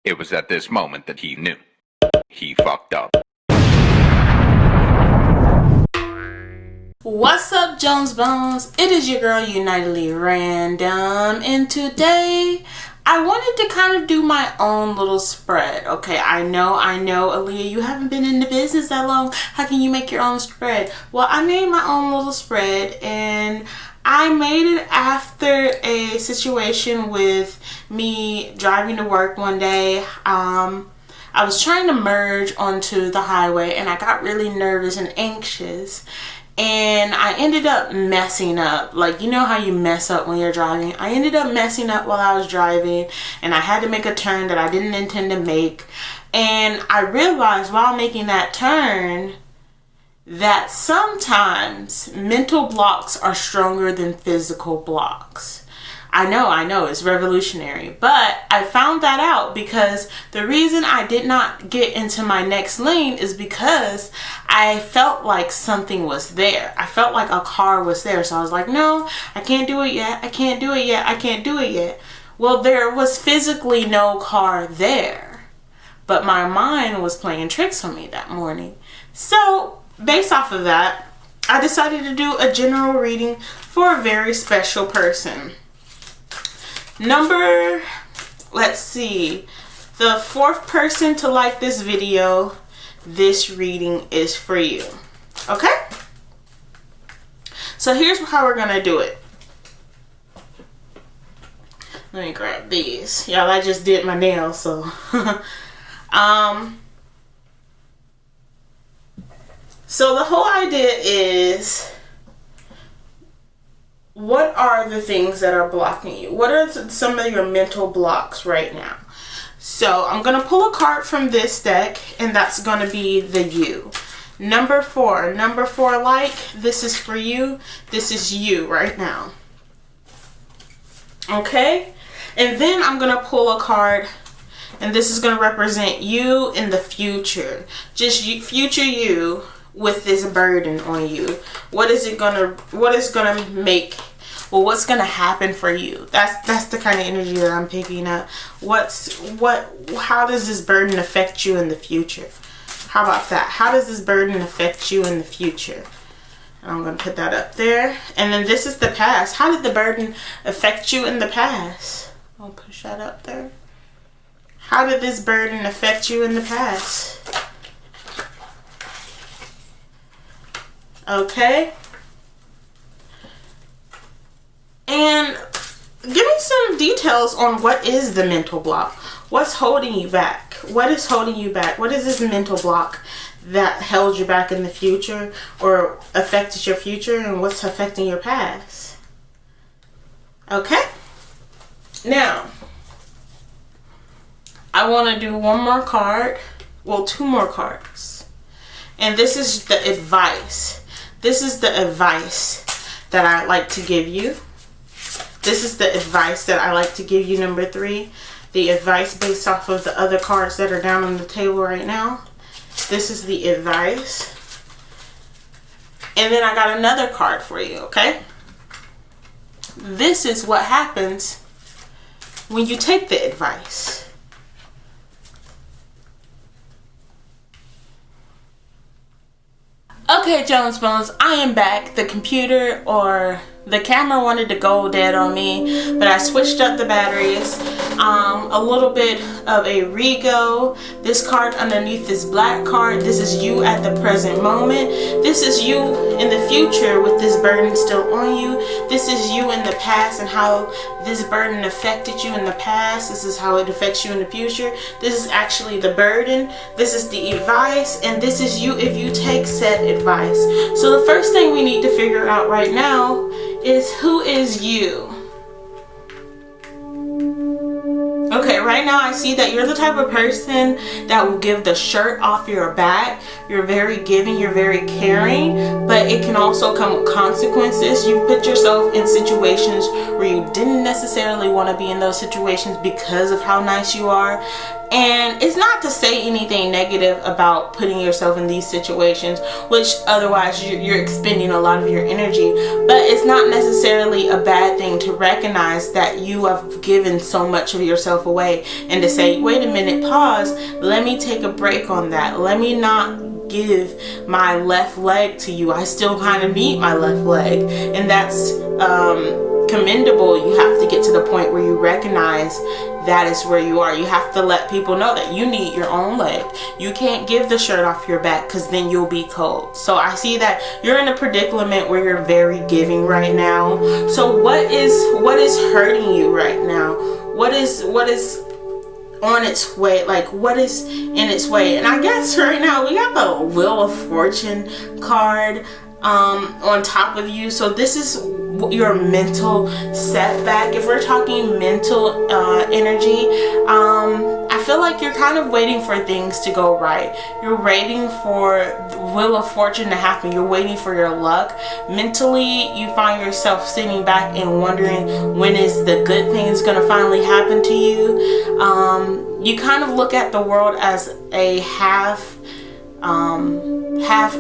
It was at this moment that he knew. He fucked up. What's up, Jones Bones? It is your girl, Unitedly Random, and today I wanted to kind of do my own little spread. Okay, I know, Alia, you haven't been in the business that long. How can you make your own spread? Well, I made my own little spread, and I made it after a situation with me driving to work one day. I was trying to merge onto the highway, and I got really nervous and anxious. And I ended up messing up. Like, you know how you mess up when you're driving? I ended up messing up while I was driving, and I had to make a turn that I didn't intend to make. And I realized while making that turn that sometimes mental blocks are stronger than physical blocks. I know, it's revolutionary. But I found that out because the reason I did not get into my next lane is because I felt like something was there. I felt like a car was there. So I was like, no, I can't do it yet. I can't do it yet. I can't do it yet. Well, there was physically no car there, but my mind was playing tricks on me that morning. So based off of that, I decided to do a general reading for a very special person. Let's see, the fourth person to like this video, this reading is for you. Okay? So here's how we're gonna do it. Let me grab these. Y'all, I just did my nails, so so the whole idea is, what are the things that are blocking you? What are some of your mental blocks right now? So I'm going to pull a card from this deck, and that's going to be the you. Number four, like, this is for you. This is you right now. Okay? And then I'm going to pull a card, and this is going to represent you in the future. Just you, future you, with this burden on you. What is gonna make, well, what's gonna happen for you? That's the kind of energy that I'm picking up. How does this burden affect you in the future? How about that? How does this burden affect you in the future? And I'm gonna put that up there. And then this is the past. How did the burden affect you in the past? I'll push that up there. How did this burden affect you in the past? Okay, and give me some details on what is the mental block. What's holding you back? What is holding you back? What is this mental block that held you back in the future or affected your future, and what's affecting your past? Okay, now I want to do one more card, well, two more cards, and this is the advice. This is the advice that I like to give you. This is the advice that I like to give you, number three. The advice based off of the other cards that are down on the table right now. This is the advice. And then I got another card for you, okay? This is what happens when you take the advice. Okay, Jones Bones, I am back. The computer or the camera wanted to go dead on me, but I switched up the batteries. A little bit of a Rego. This card underneath this black card, this is you at the present moment. This is you in the future with this burden still on you. This is you in the past and how this burden affected you in the past. This is how it affects you in the future. This is actually the burden. This is the advice, and this is you if you take said advice. So the first thing we need to figure out right now is, who is you? Okay, right now I see that you're the type of person that will give the shirt off your back. You're very giving, you're very caring, but it can also come with consequences. You put yourself in situations where you didn't necessarily want to be in those situations because of how nice you are. And it's not to say anything negative about putting yourself in these situations, which otherwise you're expending a lot of your energy. But it's not necessarily a bad thing to recognize that you have given so much of yourself away, and to say, wait a minute, pause, let me take a break on that. Let me not give my left leg to you. I still kind of need my left leg. And that's commendable. You have to get to the point where you recognize that is where you are. You have to let people know that you need your own leg. You can't give the shirt off your back, because then you'll be cold. So I see that you're in a predicament where you're very giving right now. So what is hurting you right now? What is on its way? Like, what is in its way? And I guess right now we got the Wheel of Fortune card on top of you. So this is your mental setback. If we're talking mental energy, I feel like you're kind of waiting for things to go right. You're waiting for the Wheel of Fortune to happen. You're waiting for your luck. Mentally, you find yourself sitting back and wondering, when is the good things going to finally happen to you? You kind of look at the world as a half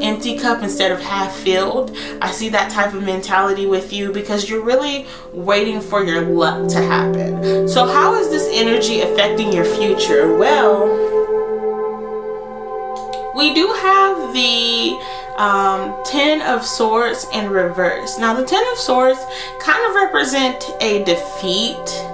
empty cup instead of half filled. I see that type of mentality with you, because you're really waiting for your luck to happen. So how is this energy affecting your future? Well, we do have the Ten of Swords in reverse. Now the Ten of Swords kind of represent a defeat,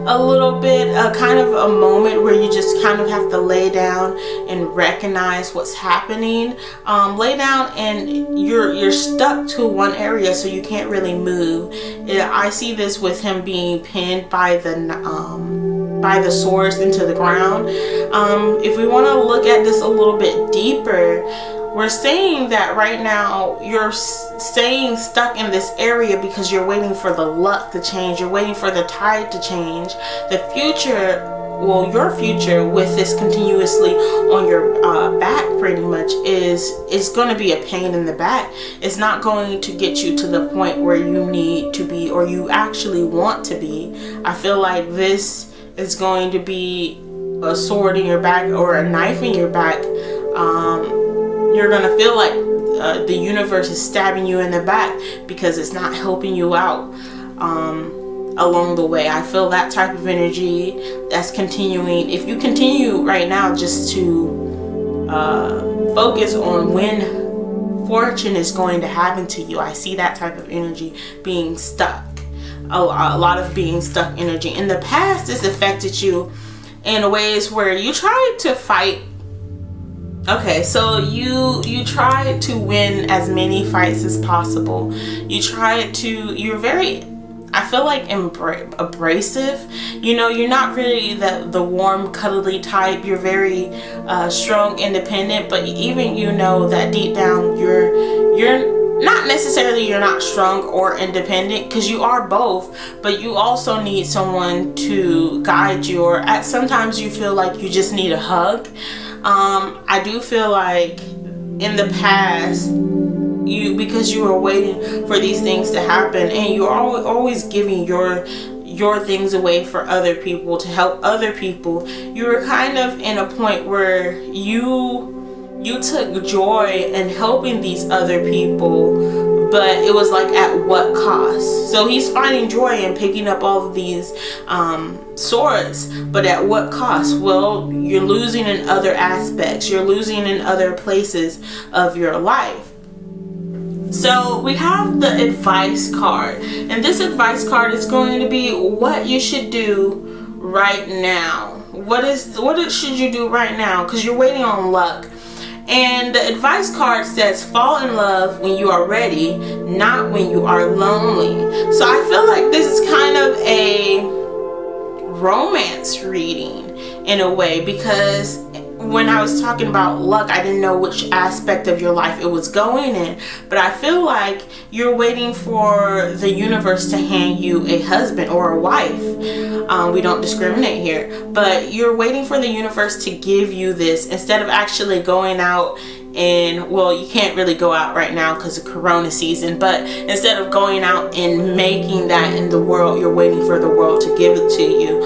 a little bit, kind of a moment where you just kind of have to lay down and recognize what's happening. Lay down, and you're stuck to one area, so you can't really move. I see this with him being pinned by the swords into the ground. If we want to look at this a little bit deeper, we're saying that right now you're staying stuck in this area because you're waiting for the luck to change. You're waiting for the tide to change. The future, well, your future with this continuously on your back pretty much is going to be a pain in the back. It's not going to get you to the point where you need to be, or you actually want to be. I feel like this is going to be a sword in your back or a knife in your back. You're going to feel like the universe is stabbing you in the back because it's not helping you out along the way. I feel that type of energy that's continuing. If you continue right now just to focus on when fortune is going to happen to you, I see that type of energy being stuck. A lot of being stuck energy. In the past, this affected you in ways where you tried to fight. Okay, so you try to win as many fights as possible. You're very, I feel like, abrasive. You know, you're not really the warm, cuddly type. You're very strong, independent, but even you know that deep down you're not necessarily you're not strong or independent, because you are both, but you also need someone to guide you, or sometimes you feel like you just need a hug. I do feel like in the past, because you were waiting for these things to happen, and you're always giving your things away for other people, to help other people, you were kind of in a point where you took joy in helping these other people, but it was like, at what cost? So he's finding joy in picking up all of these swords, but at what cost? Well, you're losing in other aspects. You're losing in other places of your life. So we have the advice card, and this advice card is going to be what you should do right now. What should you do right now? Because you're waiting on luck. And the advice card says, fall in love when you are ready, not when you are lonely. So I feel like this is kind of a romance reading in a way, because when I was talking about luck, I didn't know which aspect of your life it was going in, but I feel like you're waiting for the universe to hand you a husband or a wife. We don't discriminate here, but you're waiting for the universe to give you this, instead of actually going out and, well, you can't really go out right now because of Corona season, but instead of going out and making that in the world, you're waiting for the world to give it to you.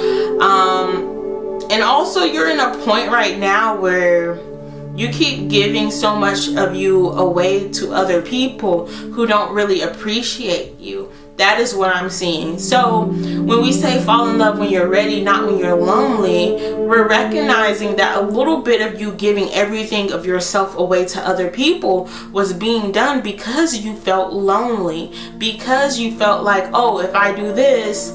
And also you're in a point right now where you keep giving so much of you away to other people who don't really appreciate you. That is what I'm seeing. So when we say fall in love when you're ready, not when you're lonely, we're recognizing that a little bit of you giving everything of yourself away to other people was being done because you felt lonely, because you felt like, oh, if I do this,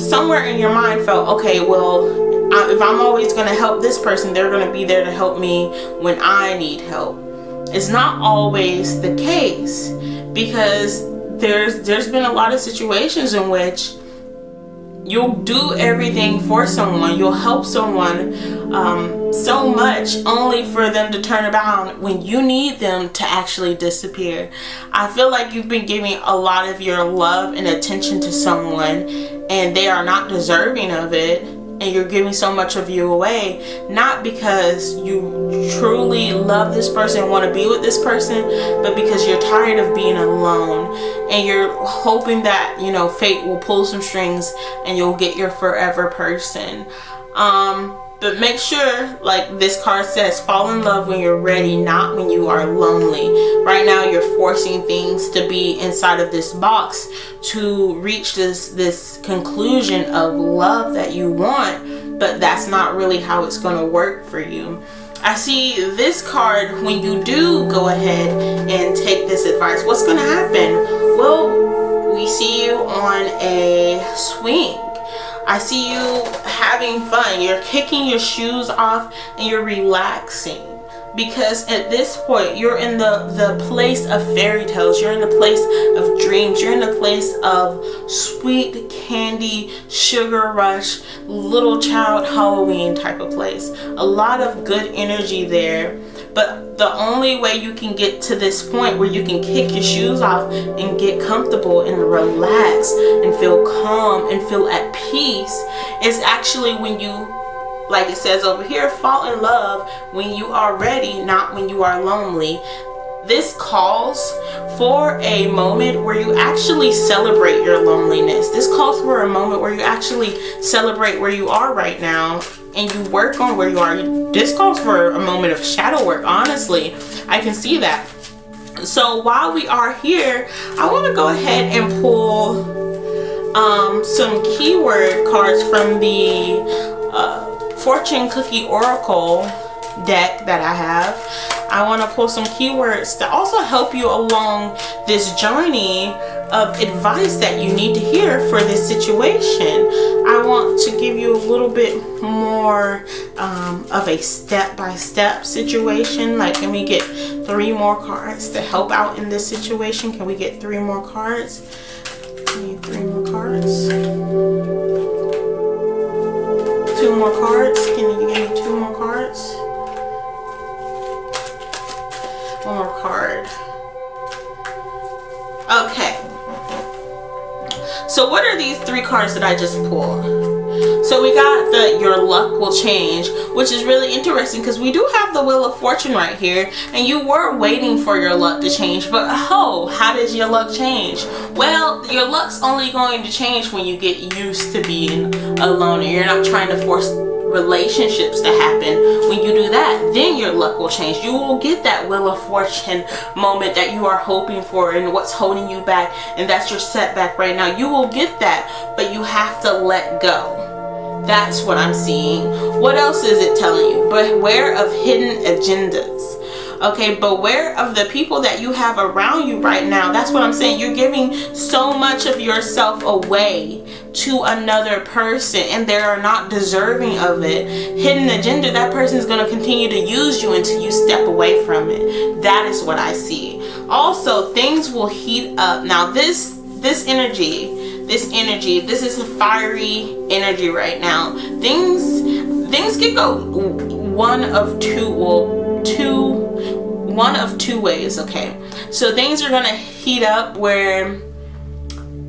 somewhere in your mind felt, okay, well, if I'm always going to help this person, they're going to be there to help me when I need help. It's not always the case, because there's been a lot of situations in which you'll do everything for someone, you'll help someone so much only for them to turn around when you need them to actually disappear. I feel like you've been giving a lot of your love and attention to someone and they are not deserving of it, and you're giving so much of you away, not because you truly love this person and want to be with this person, but because you're tired of being alone and you're hoping that, you know, fate will pull some strings and you'll get your forever person. But make sure, like this card says, fall in love when you're ready, not when you are lonely. Right now you're forcing things to be inside of this box to reach this conclusion of love that you want, but that's not really how it's going to work for you. I see this card, when you do go ahead and take this advice, what's going to happen? Well, we see you on a swing. I see you having fun. You're kicking your shoes off and you're relaxing, because at this point you're in the place of fairy tales. You're in the place of dreams. You're in the place of sweet candy, sugar rush, little child Halloween type of place. A lot of good energy there. But the only way you can get to this point where you can kick your shoes off and get comfortable and relax and feel calm and feel at peace is actually when you, like it says over here, fall in love when you are ready, not when you are lonely. This calls for a moment where you actually celebrate your loneliness. This calls for a moment where you actually celebrate where you are right now and you work on where you are. This calls for a moment of shadow work, honestly. I can see that. So while we are here, I want to go ahead and pull some keyword cards from the Fortune Cookie Oracle deck that I have. I want to pull some keywords to also help you along this journey of advice that you need to hear for this situation. I want to give you a little bit more of a step-by-step situation. Like, can we get 3 more cards to help out in this situation? Can we get 3 more cards? I need 3 more cards. 2 more cards. Can you give me 2 more cards? 1 more card. Okay. So what are these 3 cards that I just pulled? So we got the your luck will change, which is really interesting because we do have the Wheel of Fortune right here, and you were waiting for your luck to change. But how does your luck change? Well, your luck's only going to change when you get used to being alone and you're not trying to force relationships to happen. When you do that, then your luck will change. You will get that Wheel of Fortune moment that you are hoping for and what's holding you back, and that's your setback right now. You will get that, but you have to let go. That's what I'm seeing. What else is it telling you? Beware of hidden agendas. Okay, beware of the people that you have around you right now. That's what I'm saying. You're giving so much of yourself away to another person and they are not deserving of it. Hidden agenda, that person is going to continue to use you until you step away from it. That is what I see. Also, things will heat up. Now this energy, this is a fiery energy right now. Things can go one of two ways. Okay, so things are gonna heat up where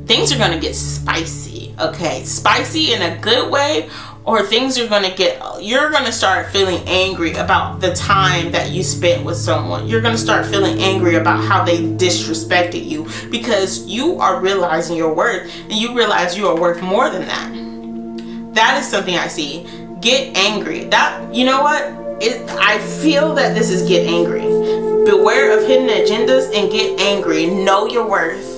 things are gonna get spicy. Okay, spicy in a good way, or things are gonna you're gonna start feeling angry about the time that you spent with someone. You're gonna start feeling angry about how they disrespected you, because you are realizing your worth and you realize you are worth more than that. That is something I see. get angry. That, you know what? I feel that this is get angry. Beware of hidden agendas and get angry. Know your worth.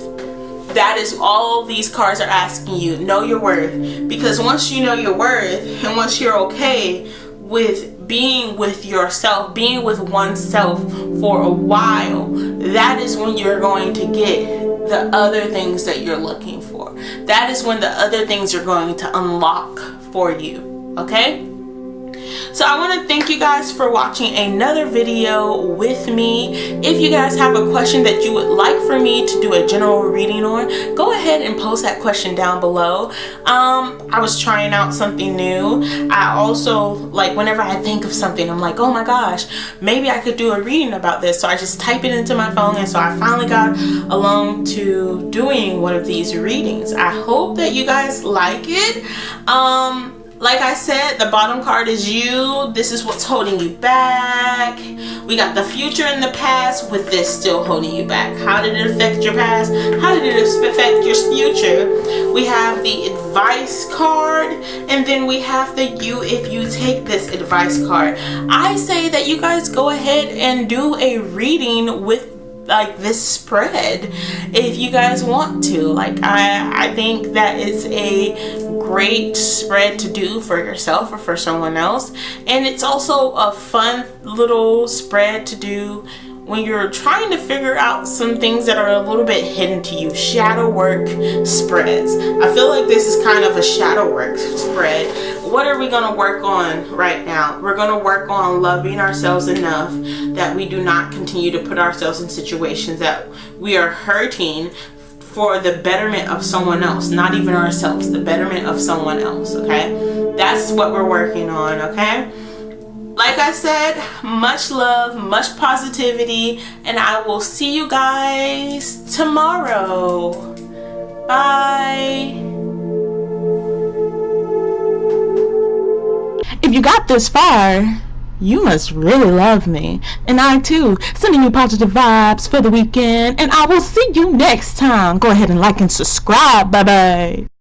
That is all these cards are asking you. Know your worth. Because once you know your worth, and once you're okay with being with yourself, being with oneself for a while, that is when you're going to get the other things that you're looking for. That is when the other things are going to unlock for you. Okay? So I want to thank you guys for watching another video with me. If you guys have a question that you would like for me to do a general reading on, go ahead and post that question down below. I was trying out something new. I also, like, whenever I think of something, I'm like, oh my gosh, maybe I could do a reading about this. So I just type it into my phone, and so I finally got along to doing one of these readings. I hope that you guys like it. Like I said, the bottom card is you. This is what's holding you back. We got the future and the past, with this still holding you back. How did it affect your past? How did it affect your future? We have the advice card, and then we have the you if you take this advice card. I say that you guys go ahead and do a reading with like this spread if you guys want to. Like I think that is a great spread to do for yourself or for someone else, and it's also a fun little spread to do when you're trying to figure out some things that are a little bit hidden to you. Shadow work spreads. I feel like this is kind of a shadow work spread. What are we going to work on right now? We're going to work on loving ourselves enough that we do not continue to put ourselves in situations that we are hurting for the betterment of someone else, not even ourselves, the betterment of someone else. Okay, that's what we're working on. Okay, like I said, much love, much positivity, and I will see you guys tomorrow. Bye. If you got this far, you must really love me. And I too, sending you positive vibes for the weekend. And I will see you next time. Go ahead and like and subscribe. Bye bye.